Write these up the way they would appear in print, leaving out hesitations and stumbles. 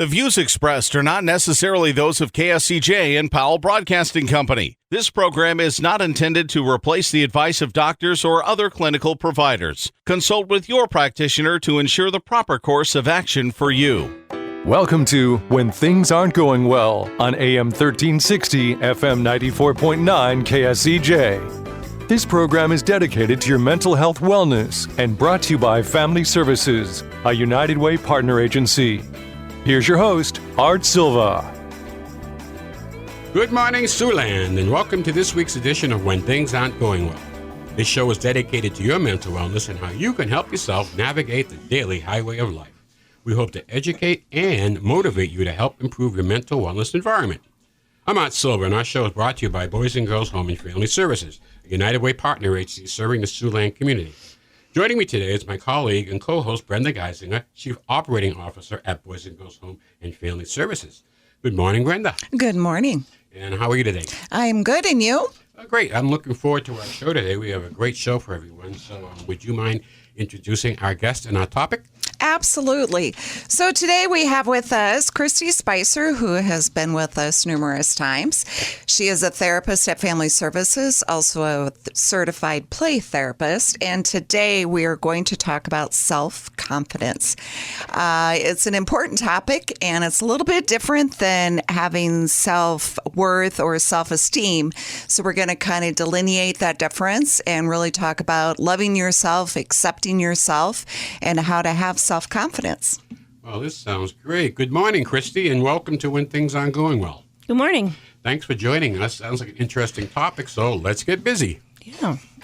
The views expressed are not necessarily those of KSCJ and Powell Broadcasting Company. This program is not intended to replace the advice of doctors or other clinical providers. Consult with your practitioner to ensure the proper course of action for you. Welcome to When Things Aren't Going Well on AM 1360, FM 94.9 KSCJ. This program is dedicated to your mental health wellness and brought to you by Family Services, a United Way partner agency. Here's your host, Art Silva. Good morning, Siouxland, and welcome to this week's edition of When Things Aren't Going Well. This show is dedicated to your mental wellness and how you can help yourself navigate the daily highway of life. We hope to educate and motivate you to help improve your mental wellness environment. I'm Art Silva, and our show is brought to you by Boys and Girls Home and Family Services, a United Way partner agency serving the Siouxland community. Joining me today is my colleague and co-host Brenda Geisinger, Chief Operating Officer at Boys and Girls Home and Family Services. Good morning, Brenda. Good morning. And how are you today? I'm good, and you? Great. I'm looking forward to our show today. We have a great show for everyone. So would you mind introducing our guest and our topic? Absolutely. So today we have with us Christy Spicer, who has been with us numerous times. She is a therapist at Family Services, also a certified play therapist. And today we are going to talk about self-confidence. It's an important topic, and it's a little bit different than having self-worth or self-esteem. So we're going to kind of delineate that difference and really talk about loving yourself, accepting yourself, and how to have self-confidence. Well, this sounds great. Good morning, Christy, and welcome to When Things Aren't Going Well. Good morning. Thanks for joining us. Sounds like an interesting topic, so let's get busy.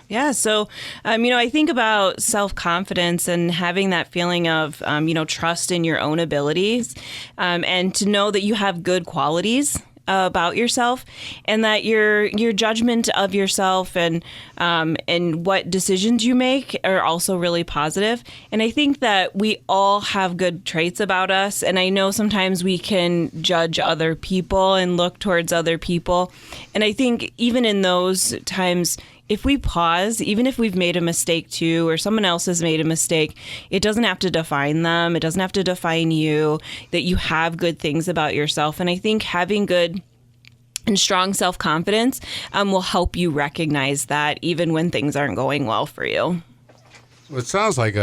Yeah. So, I think about self-confidence and having that feeling of, trust in your own abilities, and to know that you have good qualities about yourself, and that your judgment of yourself and what decisions you make are also really positive. And I think that we all have good traits about us. And I know sometimes we can judge other people and look towards other people. And I think even in those times, if we pause, even if we've made a mistake too, or someone else has made a mistake, it doesn't have to define them. It doesn't have to define you, that you have good things about yourself. And I think having good and strong self-confidence will help you recognize that even when things aren't going well for you. So it sounds like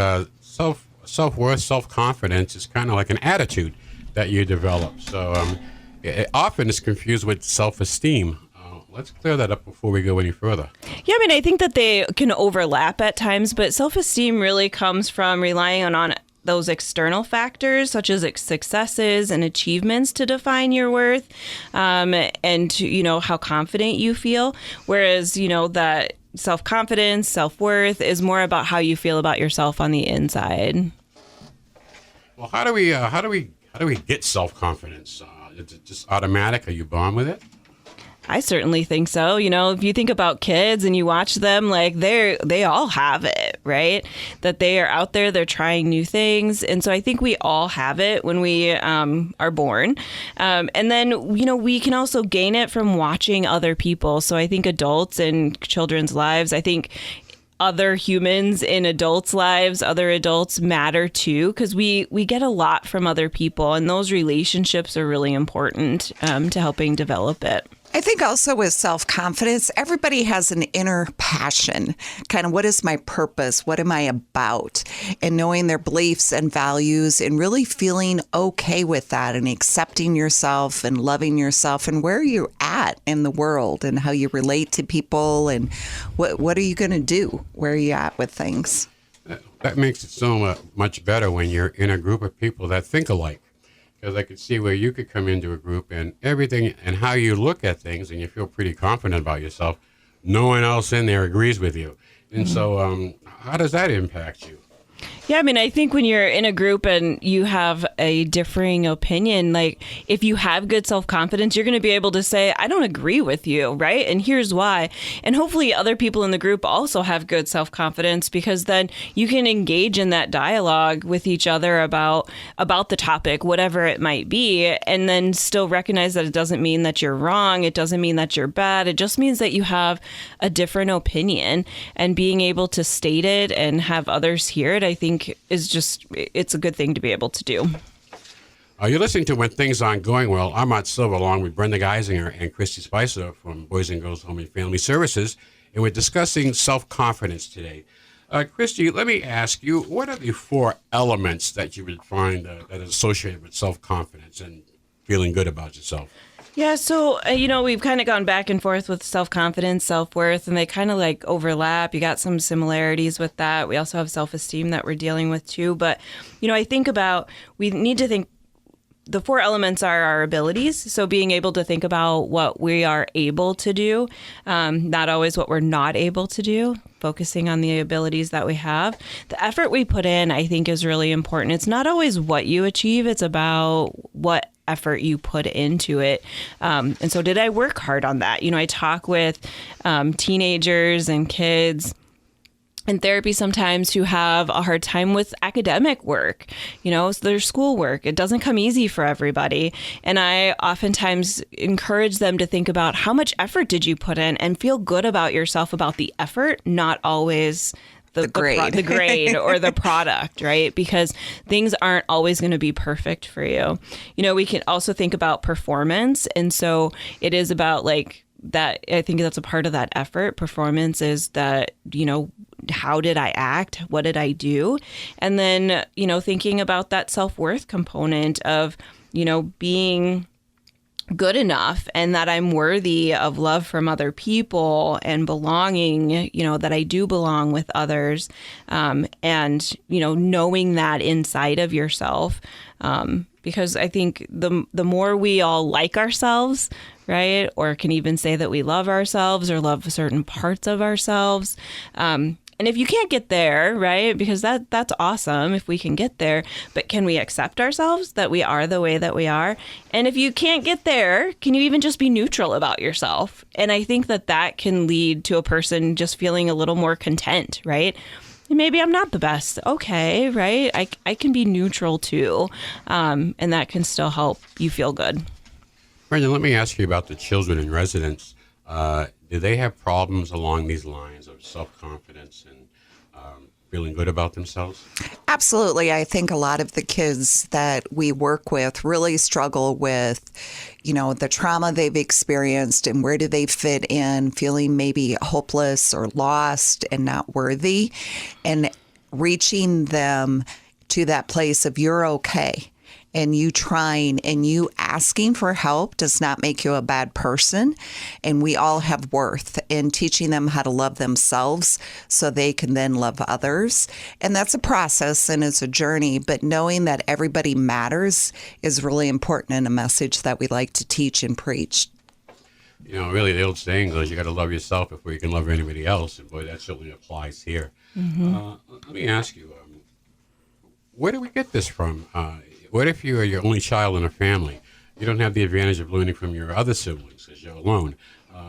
self-worth, self-confidence is kind of like an attitude that you develop. So it often is confused with self-esteem. Let's clear that up before we go any further. Yeah, I think that they can overlap at times, but self-esteem really comes from relying on those external factors, such as successes and achievements, to define your worth, and how confident you feel. Whereas, that self-confidence, self-worth is more about how you feel about yourself on the inside. Well, how do we get self-confidence? Is it just automatic? Are you born with it? I certainly think so. If you think about kids and you watch them, like they all have it, right? That they are out there, they're trying new things. And so I think we all have it when we are born. And then, we can also gain it from watching other people. So I think adults in children's lives, I think other humans in adults' lives, other adults matter too, because we get a lot from other people. And those relationships are really important to helping develop it. I think also with self-confidence, everybody has an inner passion. Kind of, what is my purpose? What am I about? And knowing their beliefs and values and really feeling okay with that and accepting yourself and loving yourself and where you're at in the world and how you relate to people and what are you going to do? Where are you at with things? That makes it so much better when you're in a group of people that think alike. Because I could see where you could come into a group and everything and how you look at things and you feel pretty confident about yourself. No one else in there agrees with you. And so how does that impact you? Yeah, I think when you're in a group and you have a differing opinion, like if you have good self-confidence, you're going to be able to say, I don't agree with you, right? And here's why. And hopefully other people in the group also have good self-confidence, because then you can engage in that dialogue with each other about the topic, whatever it might be, and then still recognize that it doesn't mean that you're wrong. It doesn't mean that you're bad. It just means that you have a different opinion, and being able to state it and have others hear it, I think it's a good thing to be able to do. You're listening to When Things Aren't Going Well. I'm Art Silva, along with Brenda Geisinger and Christy Spicer from Boys and Girls Home and Family Services, and we're discussing self-confidence today. Christy, let me ask you, what are the 4 elements that you would find that are associated with self-confidence and feeling good about yourself? Yeah, so, we've kind of gone back and forth with self-confidence, self-worth, and they kind of like overlap. You got some similarities with that. We also have self-esteem that we're dealing with too. But, I think we need to think the 4 elements are our abilities. So being able to think about what we are able to do, not always what we're not able to do, focusing on the abilities that we have. The effort we put in, I think, is really important. It's not always what you achieve. It's about what effort you put into it. And so did I work hard on that? I talk with teenagers and kids in therapy sometimes who have a hard time with academic work, so their schoolwork. It doesn't come easy for everybody. And I oftentimes encourage them to think about how much effort did you put in and feel good about yourself about the effort, not always the grade or the product, right? Because things aren't always going to be perfect for you. We can also think about performance. And so it is about that. I think that's a part of that effort. Performance is that, how did I act? What did I do? And then, thinking about that self-worth component of, being good enough and that I'm worthy of love from other people and belonging, that I do belong with others. And, knowing that inside of yourself. Because I think the more we all like ourselves, right, or can even say that we love ourselves or love certain parts of ourselves, and if you can't get there, right, because that's awesome if we can get there, but can we accept ourselves that we are the way that we are? And if you can't get there, can you even just be neutral about yourself? And I think that can lead to a person just feeling a little more content, right? Maybe I'm not the best. Okay, right? I can be neutral too, and that can still help you feel good. Brenda, let me ask you about the children in residence. Do they have problems along these lines of self-confidence and feeling good about themselves? Absolutely. I think a lot of the kids that we work with really struggle with, the trauma they've experienced and where do they fit in, feeling maybe hopeless or lost and not worthy, and reaching them to that place of you're okay. And you trying and you asking for help does not make you a bad person. And we all have worth, and teaching them how to love themselves so they can then love others. And that's a process and it's a journey, but knowing that everybody matters is really important, and a message that we like to teach and preach. Really the old saying goes, you got to love yourself before you can love anybody else. And boy, that certainly applies here. Mm-hmm. Let me ask you, where do we get this from? What if you are your only child in a family? You don't have the advantage of learning from your other siblings because you're alone.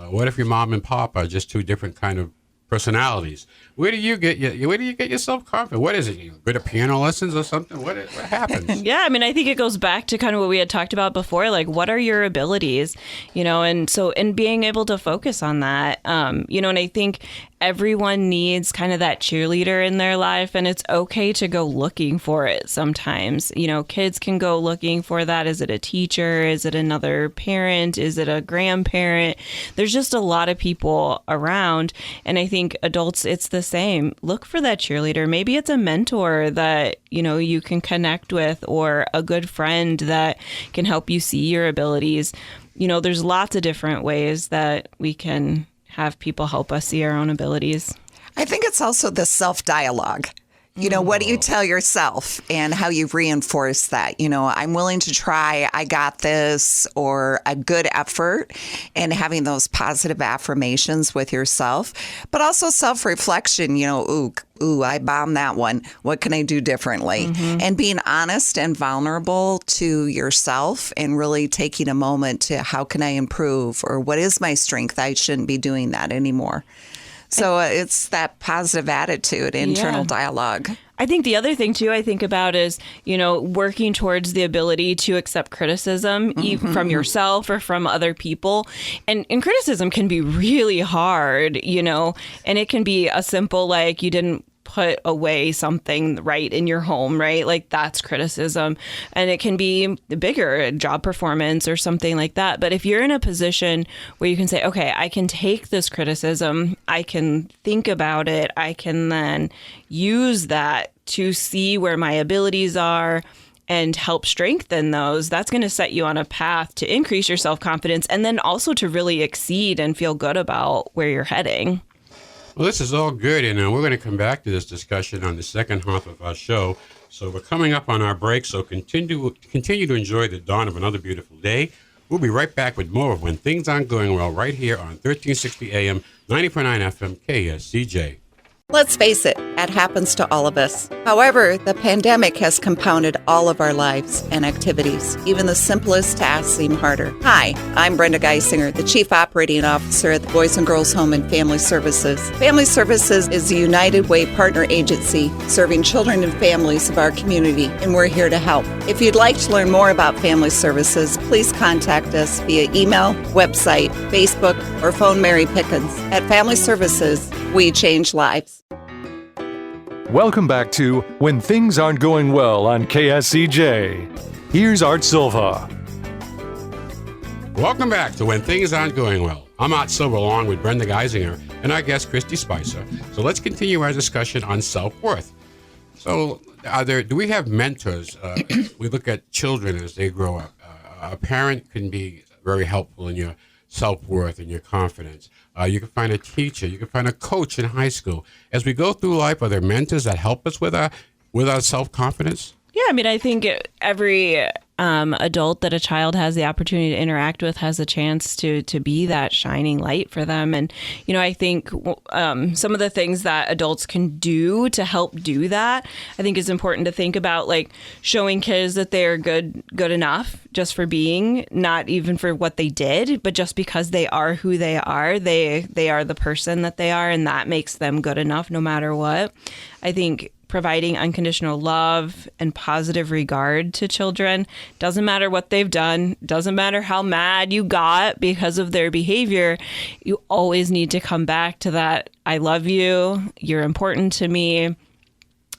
What if your mom and pop are just 2 different kind of personalities? Where do you get your self-confidence? What is it? Good at piano lessons or something? What happens? Yeah, I think it goes back to kind of what we had talked about before, like what are your abilities, and being able to focus on that, and I think everyone needs kind of that cheerleader in their life, and it's okay to go looking for it sometimes. Kids can go looking for that. Is it a teacher? Is it another parent? Is it a grandparent? There's just a lot of people around, and I think adults, it's the same. Look for that cheerleader. Maybe it's a mentor that, you can connect with, or a good friend that can help you see your abilities. There's lots of different ways that we can have people help us see our own abilities. I think it's also the self-dialogue. What do you tell yourself and how you reinforce that? I'm willing to try, I got this, or a good effort, and having those positive affirmations with yourself, but also self-reflection, ooh, I bombed that one. What can I do differently? Mm-hmm. And being honest and vulnerable to yourself, and really taking a moment to how can I improve, or what is my strength? I shouldn't be doing that anymore. So it's that positive attitude, internal dialogue. I think the other thing, too, I think about is, working towards the ability to accept criticism even from yourself or from other people. And criticism can be really hard, and it can be a simple, like, you didn't put away something right in your home, right? Like that's criticism. And it can be bigger, job performance or something like that. But if you're in a position where you can say, okay, I can take this criticism, I can think about it, I can then use that to see where my abilities are and help strengthen those, that's going to set you on a path to increase your self-confidence and then also to really exceed and feel good about where you're heading. Well, this is all good, and we're going to come back to this discussion on the second half of our show. So we're coming up on our break, so continue to enjoy the dawn of another beautiful day. We'll be right back with more of When Things Aren't Going Well right here on 1360 AM, 90.9 FM, KSCJ. Let's face it, that happens to all of us. However, the pandemic has compounded all of our lives and activities. Even the simplest tasks seem harder. Hi, I'm Brenda Geisinger, the Chief Operating Officer at the Boys and Girls Home and Family Services. Family Services is a United Way partner agency serving children and families of our community, and we're here to help. If you'd like to learn more about Family Services, please contact us via email, website, Facebook, or phone Mary Pickens. At Family Services, we change lives. Welcome back to When Things Aren't Going Well on KSCJ. Here's Art Silva. Welcome back to When Things Aren't Going Well. I'm Art Silva along with Brenda Geisinger and our guest, Christy Spicer. So let's continue our discussion on self-worth. So do we have mentors? We look at children as they grow up. A parent can be very helpful in your self-worth and your confidence. You can find a teacher. You can find a coach in high school. As we go through life, are there mentors that help us with our self-confidence? Yeah, I mean, I think every adult that a child has the opportunity to interact with has a chance to be that shining light for them. And, I think some of the things that adults can do to help do that, I think is important to think about, like showing kids that they're good enough just for being, not even for what they did, but just because they are who they are. They are the person that they are, and that makes them good enough no matter what. I think providing unconditional love and positive regard to children. Doesn't matter what they've done. Doesn't matter how mad you got because of their behavior. You always need to come back to that. I love you. You're important to me.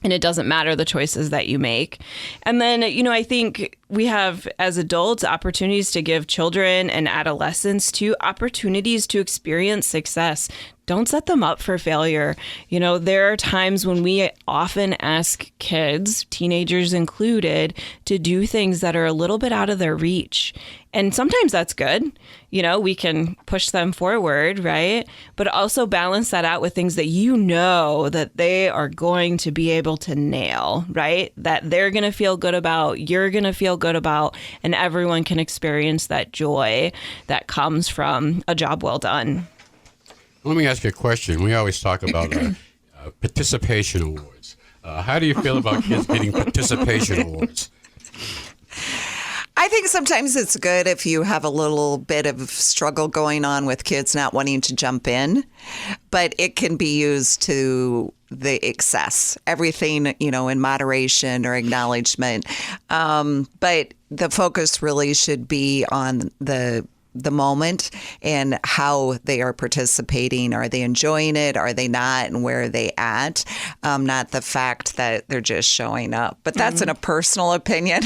And it doesn't matter the choices that you make. And then, I think we have, as adults, opportunities to give children and adolescents opportunities to experience success. Don't set them up for failure. There are times when we often ask kids, teenagers included, to do things that are a little bit out of their reach. And sometimes that's good. We can push them forward, right? But also balance that out with things that that they are going to be able to nail, right? That they're going to feel good about, you're going to feel good about, and everyone can experience that joy that comes from a job well done. Let me ask you a question. We always talk about participation awards. How do you feel about kids getting participation awards? I think sometimes it's good if you have a little bit of struggle going on with kids not wanting to jump in, but it can be used to the excess, everything, in moderation or acknowledgement. But the focus really should be on the moment and how they are participating. Are they enjoying it? Are they not? And where are they at? Not the fact that they're just showing up. But that's in a personal opinion.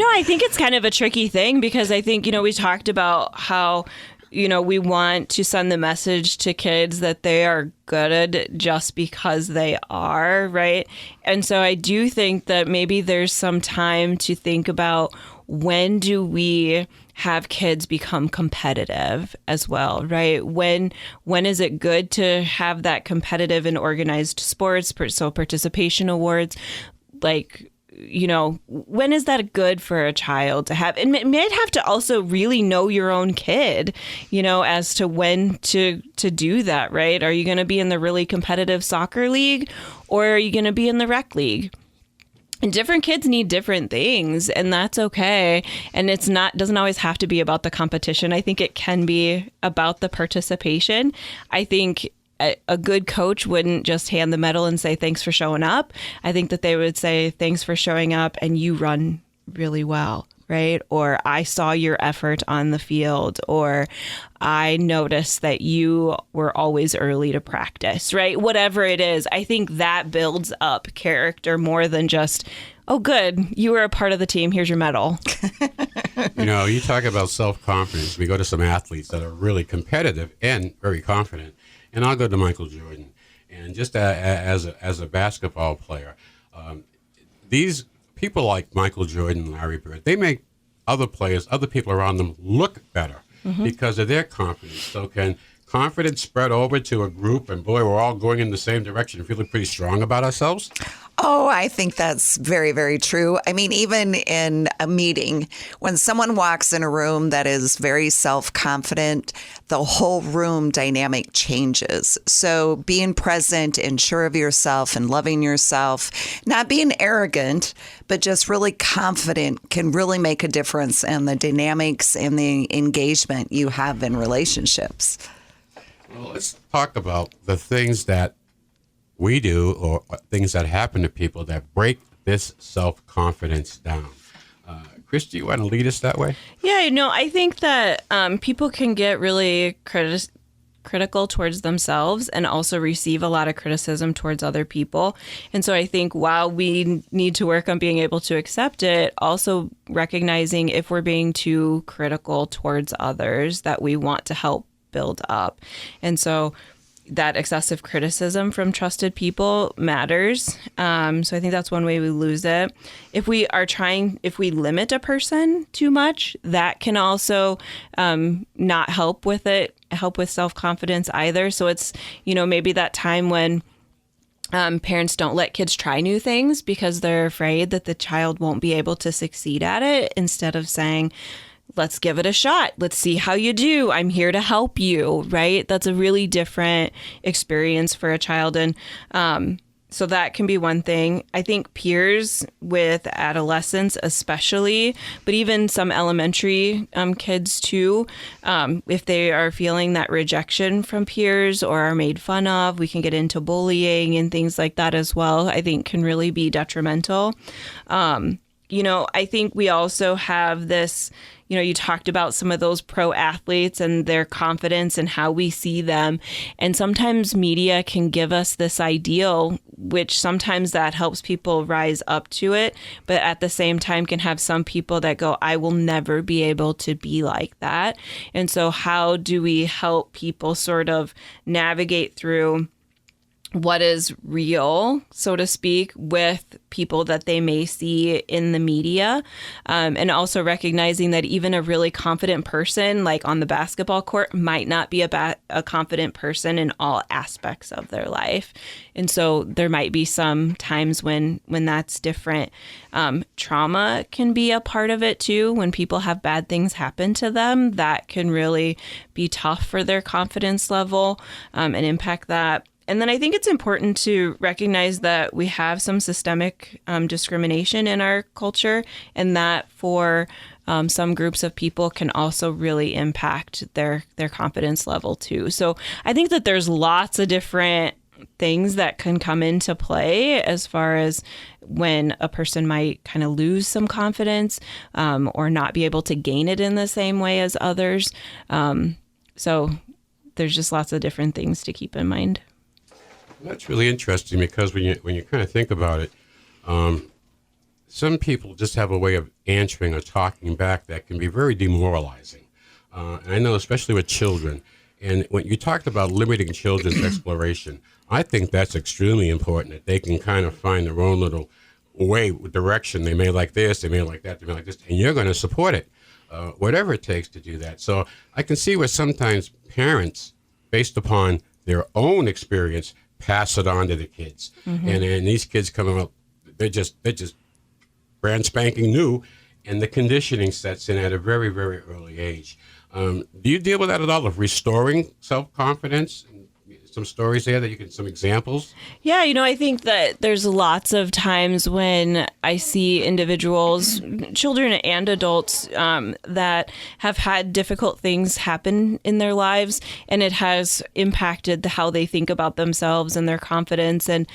I think it's kind of a tricky thing because I think, we talked about how, we want to send the message to kids that they are good just because they are, right? And so I do think that maybe there's some time to think about, when do we have kids become competitive as well, right? When is it good to have that competitive and organized sports, so participation awards, like, when is that good for a child to have? And might have to also really know your own kid, as to when to do that, right? Are you going to be in the really competitive soccer league, or are you going to be in the rec league? And different kids need different things, and that's okay. And doesn't always have to be about the competition. I think it can be about the participation. I think a good coach wouldn't just hand the medal and say, thanks for showing up. I think that they would say, thanks for showing up, and you run really well. right? Or I saw your effort on the field, or I noticed that you were always early to practice, right? Whatever it is, I think that builds up character more than just, oh, good, you were a part of the team, here's your medal. You talk about self-confidence. We go to some athletes that are really competitive and very confident. And I'll go to Michael Jordan. And just as a basketball player, these people like Michael Jordan and Larry Bird, they make other players, other people around them look better because of their confidence. So can confidence spread over to a group and, boy, we're all going in the same direction and feeling pretty strong about ourselves? Oh, I think that's very, very true. I mean, even in a meeting, when someone walks in a room that is very self-confident, the whole room dynamic changes. So being present and sure of yourself and loving yourself, not being arrogant, but just really confident can really make a difference in the dynamics and the engagement you have in relationships. Well, let's talk about the things that we do or things that happen to people that break this self-confidence down. Christy, you want to lead us that way? Yeah, I think that people can get really critical towards themselves and also receive a lot of criticism towards other people. And so I think while we need to work on being able to accept it, also recognizing if we're being too critical towards others that we want to help build up. And so that excessive criticism from trusted people matters. So I think that's one way we lose it. If we limit a person too much, that can also not help with self-confidence either. So it's, maybe that time when parents don't let kids try new things because they're afraid that the child won't be able to succeed at it, instead of saying, let's give it a shot. Let's see how you do. I'm here to help you, right? That's a really different experience for a child. And so that can be one thing. I think peers with adolescents especially, but even some elementary kids too, if they are feeling that rejection from peers or are made fun of, we can get into bullying and things like that as well, I think can really be detrimental. I think we also have this, you talked about some of those pro athletes and their confidence and how we see them. And sometimes media can give us this ideal, which sometimes that helps people rise up to it. But at the same time can have some people that go, I will never be able to be like that. And so how do we help people sort of navigate through what is real, so to speak, with people that they may see in the media, and also recognizing that even a really confident person, like on the basketball court, might not be a confident person in all aspects of their life. And so there might be some times when that's different. Trauma can be a part of it too. When people have bad things happen to them, that can really be tough for their confidence level and impact that. And then I think it's important to recognize that we have some systemic discrimination in our culture, and that for some groups of people can also really impact their confidence level too. So I think that there's lots of different things that can come into play as far as when a person might kind of lose some confidence or not be able to gain it in the same way as others. So there's just lots of different things to keep in mind. That's really interesting because when you kind of think about it, some people just have a way of answering or talking back that can be very demoralizing. And I know especially with children. And when you talked about limiting children's exploration, I think that's extremely important, that they can kind of find their own little way, direction. They may like this, they may like that, they may like this, and you're going to support it, whatever it takes to do that. So I can see where sometimes parents, based upon their own experience, pass it on to the kids. Mm-hmm. And these kids coming up, they're just brand spanking new, and the conditioning sets in at a very, very early age. Do you deal with that at all, of restoring self-confidence, some stories there that you can, some examples? Yeah, I think that there's lots of times when I see individuals, children and adults, that have had difficult things happen in their lives, and it has impacted how they think about themselves and their confidence. And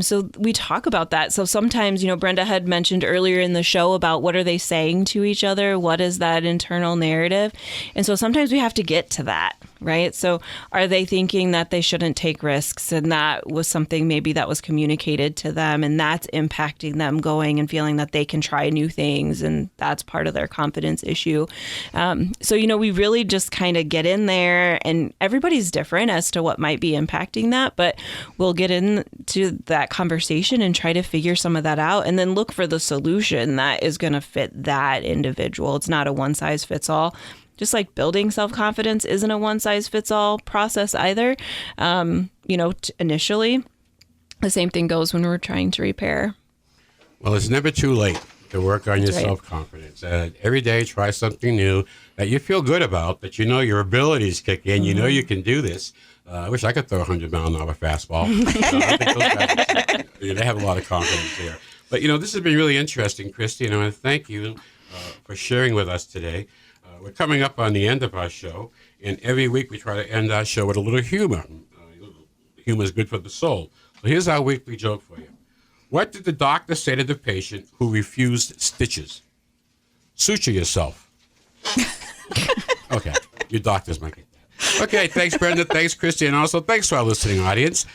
so we talk about that. So sometimes, Brenda had mentioned earlier in the show about what are they saying to each other? What is that internal narrative? And so sometimes we have to get to that, right? So are they thinking that they shouldn't take risks? And that was something maybe that was communicated to them, and that's impacting them going and feeling that they can try new things. And that's part of their confidence issue. So, we really just kind of get in there, and everybody's different as to what might be impacting that, but we'll get into that conversation and try to figure some of that out, and then look for the solution that is going to fit that individual. It's not a one size fits all. Just like building self-confidence isn't a one-size-fits-all process either. Initially, the same thing goes when we're trying to repair. Well, it's never too late to work on your That's right. self-confidence. Every day, try something new that you feel good about, that your abilities kick in. You know you can do this. I wish I could throw a 100-mile-an-hour fastball. I think those guys, they have a lot of confidence there. But, this has been really interesting, Christy, and I want to thank you for sharing with us today. We're coming up on the end of our show, and every week we try to end our show with a little humor. Humor is good for the soul. So here's our weekly joke for you. What did the doctor say to the patient who refused stitches? Suture yourself. Okay, your doctors might get that. Okay, thanks, Brenda. Thanks, Christy. And also thanks to our listening audience.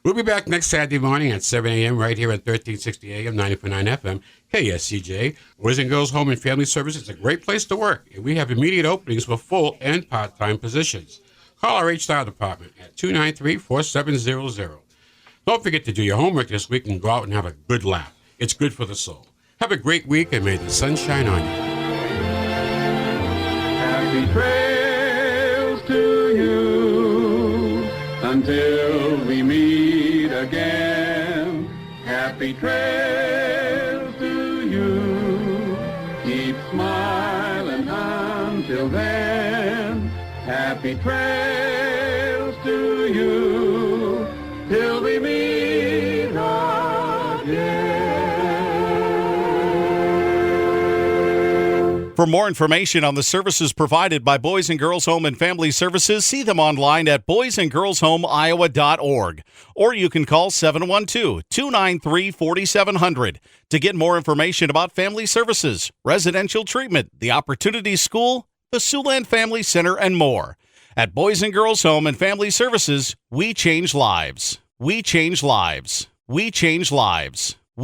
We'll be back next Saturday morning at 7 a.m. right here at 1360 a.m., 90.9 FM, KSCJ. Boys and Girls Home and Family Services is a great place to work, and we have immediate openings for full and part-time positions. Call our HR department at 293-4700. Don't forget to do your homework this week and go out and have a good laugh. It's good for the soul. Have a great week, and may the sun shine on you. Happy trails to you until we meet again. Happy trails to you. Keep smiling until then. Happy trails to you till we meet again. For more information on the services provided by Boys and Girls Home and Family Services, see them online at boysandgirlshomeiowa.org. Or you can call 712-293-4700 to get more information about family services, residential treatment, the Opportunity School, the Siouxland Family Center, and more. At Boys and Girls Home and Family Services, we change lives. We change lives. We change lives.